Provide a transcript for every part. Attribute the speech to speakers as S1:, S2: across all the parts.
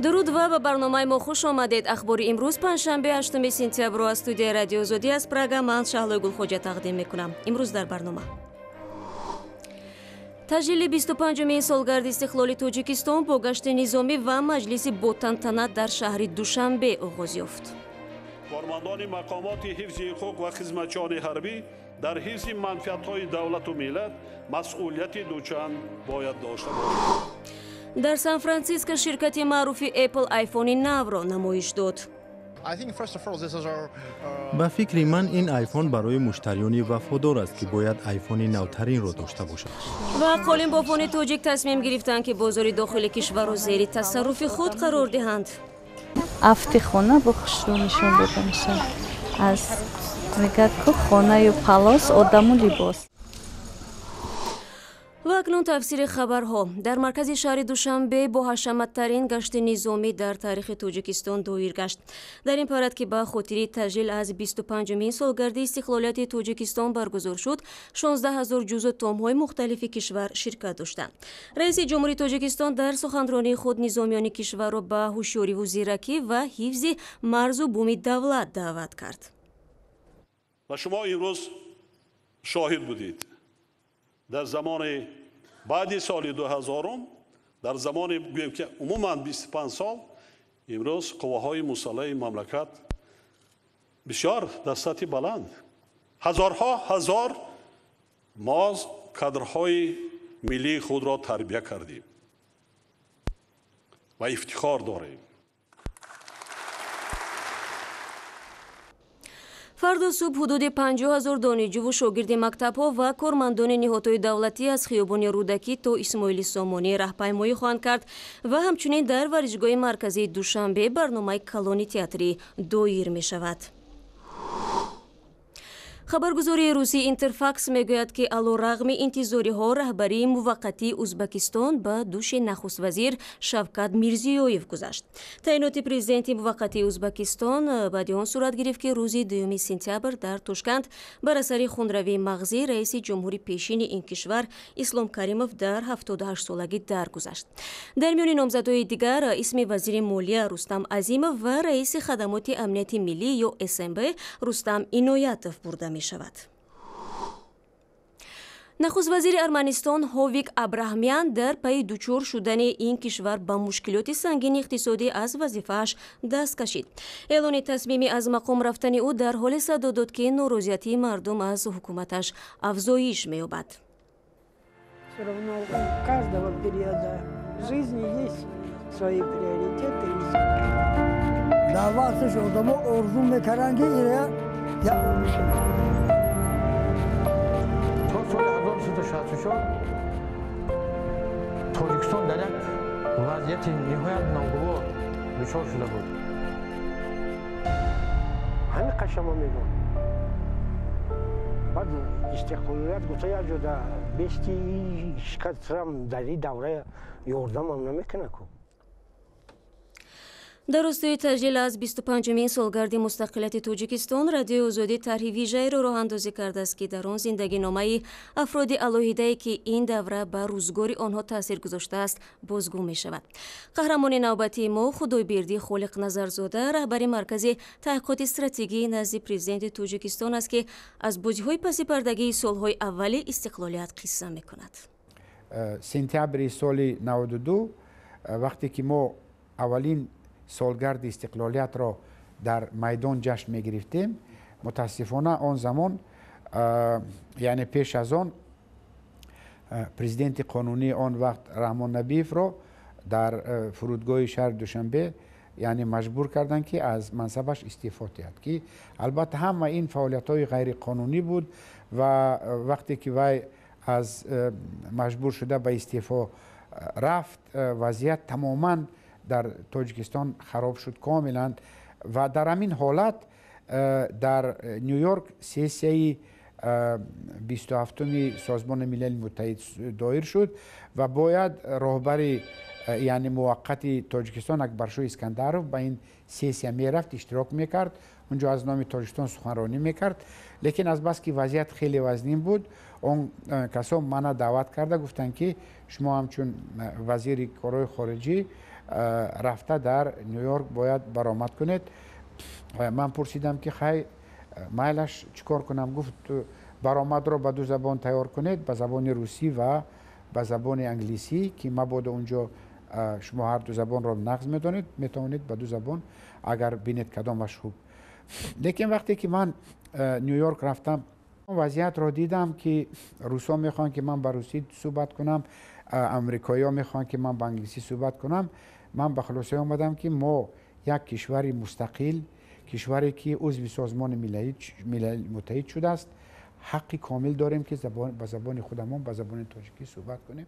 S1: درود و به برنامه ما خوش آمدید. اخبار امروز پنجشنبه 8 سپتامبر از استودیوی رادیو آزادی از پراگ من شهلا گلخوجه تقدیم میکنم. امروز در برنامه تجلیل 25مین سالگرد استقلال تاجیکستان با گشت نظامی و مجلس با تنطنه در شهر دوشنبه آغاز یافت.
S2: کارمندان مقامات حفظ حقوق و خدمتچیان حربی در حفظ منفعت‌های دولت و ملت مسئولیت دوچند باید داشته باشند.
S1: در سان فرانسیسکو شرکت معروف اپل آیفون نو را نمایش داد.
S3: به فکر من این آیفون برای مشتریان وفادار است که باید آیفون نوترین را داشته باشند.
S1: و قالین بافان تاجیک تصمیم گرفتند که بازار داخل کشور را زیر تصرف خود قرار دهند.
S4: افت خانه با خوشرو نشون داده میشه. از میگه که خانه و پلاس آدم و لباس.
S1: و اکنون تفسیر خبرها. در مرکز شهر دوشنبه با حشمت‌ترین گشت نظامی در تاریخ تاجیکستان دایر گشت. در این پاراد که به خاطر تجلیل از 25مین سالگرد استقلالیت تاجیکستان برگزار شد، 16000 جزو تام‌های مختلف کشور شرکت داشتند. رئیس جمهوری تاجیکستان در سخنرانی خود نظامیان کشور را به هوشیاری و زیرکی و حفظ مرز و بوم دولت دعوت کرد.
S2: و شما امروز شاهد بودید. در زمان بعد سال 2000 در زمان گویم که عموما 25 سال امروز قواهای مسلح مملکت بسیار در سطح بلند هزارها هزار ما کادرهای ملی خود را تربیت کردیم و افتخار داریم.
S1: فردا صبح حدود 50000 دانشجو و شاگرد مکتب‌ها و کارمندان نهادهای دولتی از خیابان رودکی تا اسماعیل سامانی راهپیمایی خواهند کرد و همچنین در ورزشگاه مرکزی دوشنبه برنامه کلان تئاتری دایر می شود. خبرگزاری روسی اینترفاکس میگوید که علیرغم انتظارها رهبری موقتی ازبکستان به دوش نخست وزیر شوکت میرزیویف گذشت. تعیینات پرزیدنت موقتی ازبکستان بعد آن صورت گرفت که روز 2 سپتامبر در تاشکند بر اثر خونروی مغزی رئیس جمهوری پیشین این کشور اسلام کریموف در 78 سالگی درگذشت. در میان نامزدهای دیگر اسم وزیر مالیه رستم عظیمов و رئیس خدمات امنیت ملی یا SMB رستم اینایتوف برده می شود. نخست وزیر ارمنستان هویک ابراهامیان در پی دچار شدن این کشور با مشکلات سنگین اقتصادی از وظیفه‌اش دست کشید. اعلان تصمیم از مقام رفتن او در حال صدا داد که ناراضیتی مردم از حکومتش افزایش می‌یابد.
S5: در وقتش آدم‌ها آرزو می‌کردند که ایران
S6: سال 1364 تاجیکستان در یک وضعیت نهایت ناگوار دچار شده بود. همین قشما میگم. بعد استقلالیت گفته یک جدا بیستی شکست هم در این دوره یاردم هم نمیکنه که.
S1: در راستای تجلیل از 25مین سالگرد مستقلیت تاجیکستان، رادیو آزادی طرح ویژه‌ای را راه اندازی کرده است که در آن زندگی نامه افراد علاهیده‌ای که این دوره بر روزگار آنها تاثیر گذاشته است بازگو می شود. قهرمان نوبتی ما خدایبردی خالق نظرزاده رهبر مرکز تحقیقات استراتژی نزد پرزیدنت تاجیکستان است که از بازی‌های پس پردگی سال‌های اول استقلالیت قصه می‌کند.
S7: سپتامبر سال 92 وقتی که ما اولین سالگرد استقلالیت را در میدان جشن می گرفتیم، متاسفانه آن زمان یعنی پیش از آن پرزیدنت قانونی آن وقت رحمان نبیف را در فرودگاه شهر دوشنبه یعنی مجبور کردن که از منصبش استعفا دهد که البته همه این فعالیت های غیر قانونی بود و وقتی که وی از مجبور شده به استعفا رفت وضعیت تماما در تاجیکستان خراب شد کاملا و در همین حالت در نیویورک سیسیه 27 سازمان ملل متحد دایر شد و باید راهبر یعنی موقت تاجیکستان اکبرشاه اسکندرov به این سیسیه میرفت اشتراک میکرد اونجا از نام تاجیکستان سخنرانی میکرد. لیکن از بس که وضعیت خیلی وزنین بود، اون کسا منو دعوت کرده، گفتن که شما همچون وزیر کارهای خارجی رفته در نیویورک باید برآمد کنید. من پرسیدم که خیلی مایلش چیکار کنم؟ گفت برآمد رو به دو زبان تیار کنید، به زبان روسی و به زبان انگلیسی، که مبادا اونجا شما هر دو زبان را نقض میدانید، میتوانید به دو زبان اگر بینید کدامش خوب. لیکن وقتی که من نیویورک رفتم، وضعیت را دیدم که روسا میخوان که من به روسی صحبت کنم، امریکایی ها میخوان که من به انگلیسی صحبت کنم. من به خلاصه آمدم که ما یک کشور مستقل، کشوری که عضو سازمان ملل متحد شده است، حقی کامل داریم که به زبان خودمون، به زبان تاجیکی صحبت کنیم.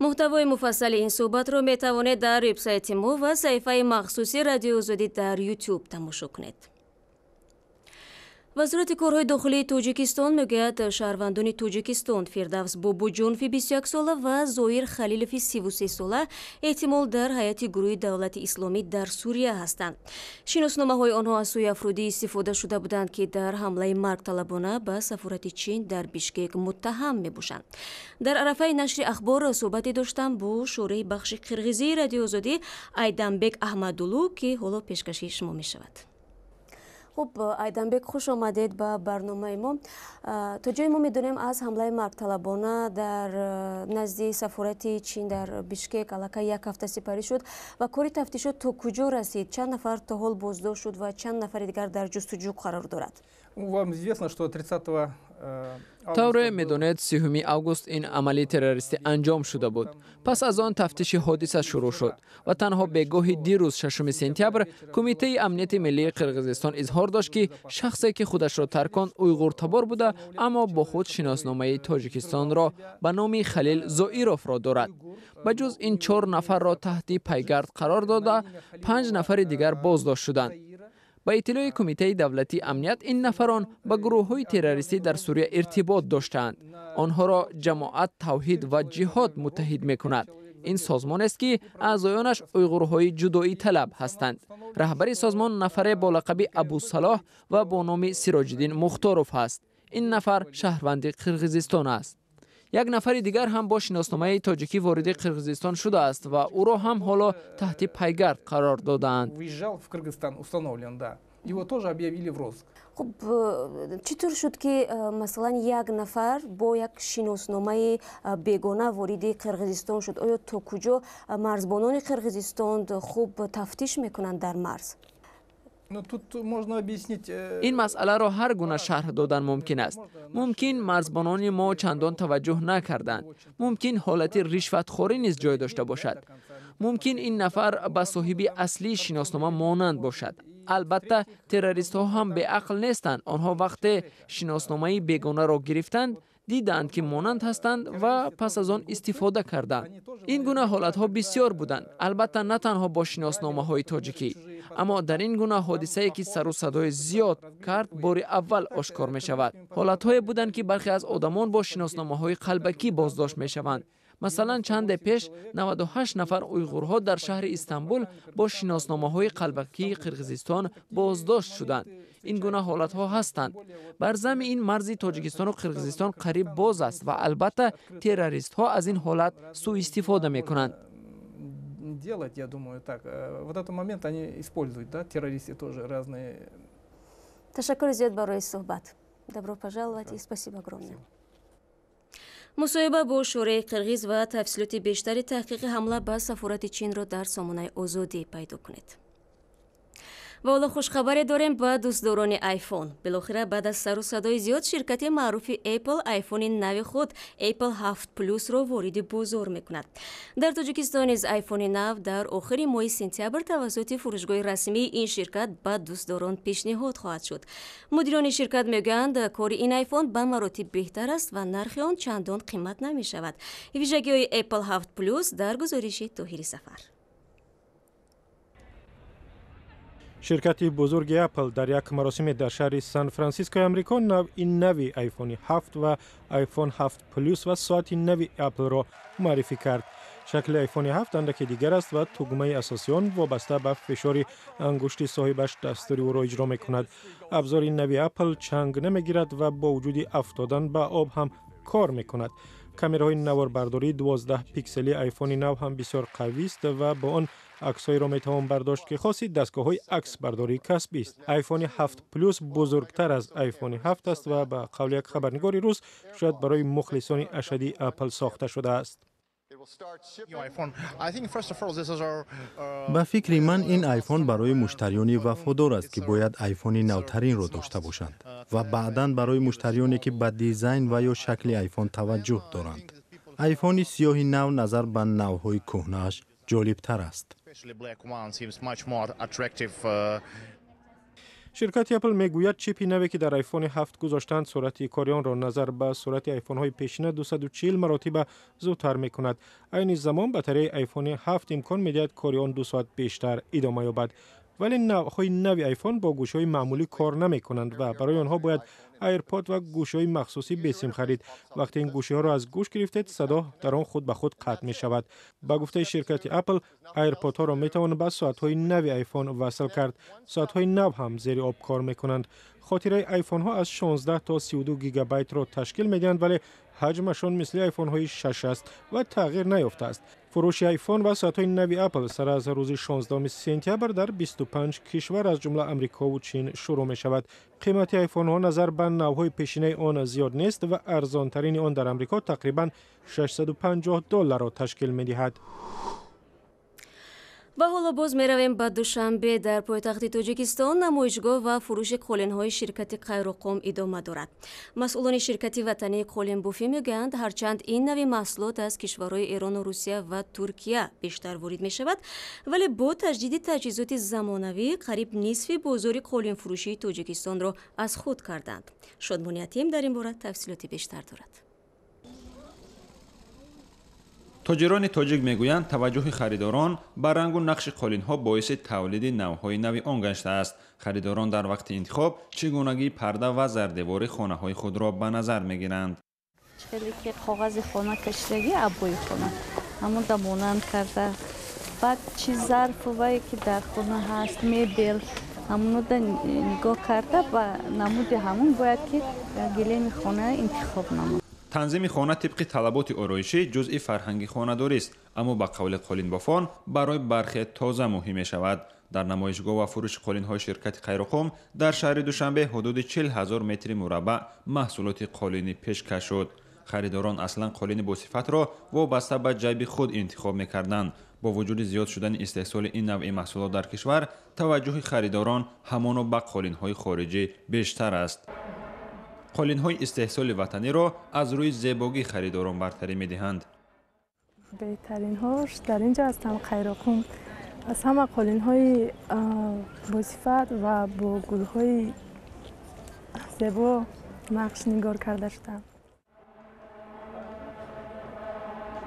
S1: محتوای مفصل این صحبت رو میتوانید در وبسایت ما و صفحه مخصوصی رادیو آزادی در یوتیوب تماشا کنید. وزارت کارهای داخلی تاجیکستان میگوید شهروندان تاجیکستان فردوس بابوجونفی 21 ساله و زویر خلیلفی 33 ساله احتمال در هیئت گروه دولت اسلامی در سوریه هستند. شناسنامه‌های آنها از سوی افرادی استفاده شده بودند که در حمله مرگ طلبانه به سفارت چین در بیشکک متهم میباشند. در عرفه نشر اخبار صحبتی داشتم با شورای بخش قرغیزی رادیو آزادی ایدنبک احمدولو که حالا پیشکشی شما میشود. خب ایدنبک، خوش آمدید به برنامه ما. تا جای ما میدونیم از حمله مرگ طلبانه در نزد سفارت چین در بیشکک علاقه یک هفته سپری شد و کاری تفتیشات تا کجا رسید؟ چند نفر تا حال بازداشت شد و چند نفر دیگر در جستجو قرار دارد؟
S8: طور میدونید 30 آگوست این عملی تروریستی انجام شده بود. پس از آن تفتیش حادثه شروع شد و تنها به گاهی دیروز 6 سپتامبر کمیته امنیت ملی قرقیزستان اظهار داشت که شخصی که خودش را ترکاند اویغور تبار بوده، اما با خود شناسنامه تاجیکستان را به نام خلیل زائیروف را دارد. بجز این 4 نفر را تحت پیگرد قرار داده، 5 نفر دیگر بازداشت شدند. با اطلاع کمیته دولتی امنیت، این نفران با گروه‌های تروریستی در سوریه ارتباط داشتند. آنها را جماعت توحید و جهاد متحد می‌کند. این سازمان است که اعضایانش اویغورهای جدایی طلب هستند. رهبر سازمان نفر با لقب ابو صلاح و با نام سراج الدین مختاروف است. این نفر شهروند قرقیزستان است. یک نفر دیگر هم با شناسنامه تاجیکی وارد قرقیزستان شده است و او را هم حالا تحت پیگرد قرار دادند.
S1: خب چطور شد که مثلا یک نفر با یک شناسنامه بیگانه وارد قرقیزستان شد؟ آیا تا کجا مرزبانان قرقیزستان خوب تفتیش میکنند در مرز؟
S8: این مسئله را هر گونه شرح دادن ممکن است. ممکن مرزبانان ما چندان توجه نکردند. ممکن حالت رشوتخوری نیز جای داشته باشد. ممکن این نفر به صاحب اصلی شناسنامه مانند باشد. البته تروریست ها هم به عقل نیستند. آنها وقت شناسنامه بیگانه را گرفتند، دیدند که مانند هستند و پس از آن استفاده کردند. این گونه حالت ها بسیار بودند. البته نه تنها با شناسنامه های تاجیکی، اما در این گونه حادثه که سر و صدای زیاد کرد بار اول آشکار می شود. حالت های بودند که برخی از آدمان با شناسنامه های قلبکی بازداشت می شوند. مثلا چند پیش 98 نفر اویغورها در شهر استانبول با شناسنامه های قلبکی قرقیزستان بازداشت شدند. این گونه حالت ها هستند. بر ضمن این مرز تاجیکستان و قرقیزستان قریب باز است و البته تروریست ها از این حالت سوء استفاده می کنند.
S1: تشکر زیاد برای صحبت. Добро пожаловать и спасибо огромное. مصاحبه با شورای قرغیز و تفصیلات بیشتری تحقیق حمله به سفارت چین را در سامانه آزادی پیدا کنید. و حالا خوشخبری داریم به دوستداران آیفون. بالاخره بعد از سر و صدای زیاد شرکت معروف اپل آیفون نو خود اپل 7 پلوس را وارد بازار میکند. در تاجیکستان از آیفون نو در آخر ماه سپتامبر توسط فروشگاه رسمی این شرکت به دوستداران پیشنهاد خواهد شد. مدیران شرکت میگویند کار این آیفون به مراتب بهتر است و نرخ آن چندان قیمت نمی شود. ویژگی‌های اپل 7 پلوس در گزارش طاهری سفر.
S9: شرکت بزرگ اپل در یک مراسم در شهر سان فرانسیسکو آمریکا این نوی آیفون 7 و آیفون 7 پلوس و ساعت نوی اپل را معرفی کرد. شکل آیفون 7 اندکی دیگر است و تگمه اساسی آن وابسته به فشار انگشت صاحبش دستور او را اجرا می‌کند. ابزار نوی اپل چنگ نمی‌گیرد و با وجود افتادن به آب هم کار می‌کند. کامرای نواربرداری 12 پیکسلی آیفون 9 هم بسیار قوی است و با آن عکس‌های را می‌توان برداشت که خاصی دستگاه‌های عکس برداری کسبی است. آیفون 7 پلوس بزرگتر از آیفون 7 است و به قول یک خبرنگار روس شاید برای مخلصان اشدی اپل ساخته شده است.
S3: به فکر من این آیفون برای مشتریان وفادار است که باید آیفون نوترین را داشته باشند و بعداً برای مشتریانی که به دیزاین و یا شکل آیفون توجه دارند. آیفون سیاه نو نظر به نوهای کهنه‌اش جالب‌تر است.
S9: شرکت اپل میگوید چیپی نوی که در آیفون 7 گذاشتند سرعت کاری آن را نظر به سرعت آیفون های پیشینه 240 مراتب زودتر می کند. این زمان باتری آیفون 7 امکان میدهد کاری آن 2 ساعت بیشتر ادامه یابد. ولی نوعهای نوی آیفون با گوشهای معمولی کار نمی کنند و برای آنها باید ایرپاد و گوشهای مخصوصی بسیم خرید. وقتی این گوشی ها را از گوش گرفتید صدا در آن خود به خود قطع می شود. با گفته شرکت اپل ایرپاد ها را می توان به ساعت های نوی آیفون وصل کرد. ساعت های نو هم زیر آب کار می کنند. خاطره آیفون ها از 16 تا 32 گیگابایت را تشکیل می دهند ولی حجمشان مثل آیفون های 6 است و تغییر نیافته است. فروش آیفون و ساعت های نوی اپل سر از روز 16 سپتامبر در 25 کشور از جمله امریکا و چین شروع می شود. قیمت آیفون ها نظر به نوهای پیشینه آن زیاد نیست و ارزان ترین آن در امریکا تقریبا $650 را تشکیل می دهد.
S1: و حالا باز میرویم به دوشنبه. در پایتخت تاجیکستان نمایشگاه و فروش قالین‌های شرکت قیروقم ادامه دارد. مسئولان شرکت وطنی قالین بافی میگویند هرچند این نوع محصولات از کشورهای ایران و روسیه و ترکیه بیشتر وارد می شود ولی با تجدید تجهیزات زمانوی قریب نصف بازار قالین فروشی تاجیکستان را از خود کردند. شادمان یتیم در این باره تفصیلات بیشتر دارد.
S10: تاجران تاجیک میگویند توجه خریداران به رنگ و نقش قالین‌ها باعث تولید نوع‌های نوی آن گشته است. خریداران در وقت انتخاب چگونگی پرده و زردیوار خانه‌های خود را به نظر می‌گیرند.
S4: خیلی که کاغذ خانه کشیدگی ابوی خانه همون دمونند کرده بعد چی ظرف وای که در خانه هست میبل همون رو نگاه کرده و نمود همون باید که گلیم خانه انتخاب نمود.
S10: تنظیم خانه طبق طلبات آرایشی جزئی فرهنگی خانه‌داری است، اما به قول قالین بافان برای برخی تازه مهم می شود. در نمایشگاه و فروش قالین‌های شرکت قیروقم در شهر دوشنبه حدود 40,000 متر مربع محصولات قالینی پیشکش شد. خریداران اصلا قالین با صفت را وابسته به جیب خود انتخاب می‌کردند. با وجود زیاد شدن استحصال این نوع محصولات در کشور، توجه خریداران همانا به قالین‌های خارجی بیشتر است. قالین‌های استحصال وطنی را از روی زیبایی خریداران برتری می‌دهند.
S11: بهترین هاش در اینجا هستم قیروقم. از همه قالین‌های با صفت و با گل‌های زیبا نقش نگار کرده شدند.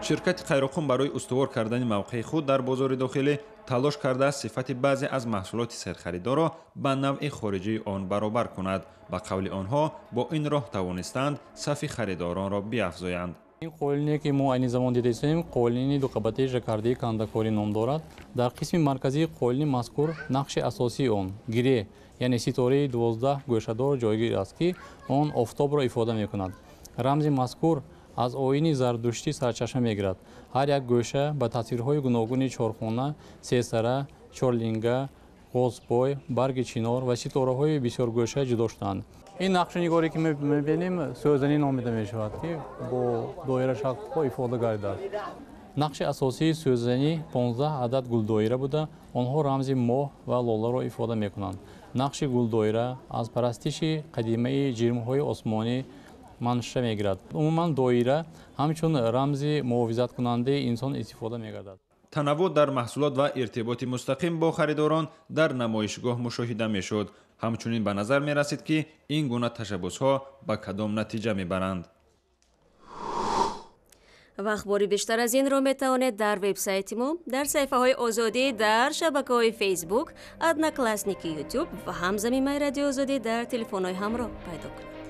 S10: شرکت قیروقم برای استوار کردن موقع خود در بازار داخلی تلاش کرده است صفت بعضی از محصولات سرخریدار را به نوع خارجی آن برابر کند. به قول آنها با این راه توانستند صف خریداران را بیافزایند.
S12: این قالینی که ما این زمان دیده ایم قالینی دو قبطه ژاکاردی کندکاری نام دارد. در قسم مرکزی قالین مذکور نقش اساسی آن گره یعنی ستاره 12 گوشه‌دار جایگیر است که آن آفتاب را افاده می‌کند. رمز مذکور از آیین زردشتی سرچشمه می‌گیرد. هر یک گوشه با تاثیرهای گوناگون چهارخانه، سه‌سره، چهارلینگه، قوس‌پای، برگ چینار و ستاره‌های بسیار گوشه جدا شده‌اند. این نقشه‌نگاری که می‌بینیم سوزنی نامیده می‌شود که با دایره شکل‌ها افاده گردیده. نقش اساسی سوزنی 15 عدد گل دایره بوده، آنها رمز ماه و لاله را افاده می‌کنند. نقش گل دایره از پرستش قدیمی جرم‌های آسمانی منشأ می‌گیرد. عموماً دایره همچون رمز محافظت کننده انسان استفاده می‌گردد.
S10: تنوع در محصولات و ارتباط مستقیم با خریداران در نمایشگاه مشاهده می‌شد. همچنین به نظر می‌رسید که این گونه تشبس‌ها به کدام نتیجه می‌برند.
S1: و اخباری بیشتر از این را می‌توانید در وبسایت ما، در صفحه‌های آزادی، در شبکه‌های فیسبوک، ادنا کلاسنیکی یوتیوب و همزمان رادیو آزادی در تلفن‌های همراه پیدا کنید.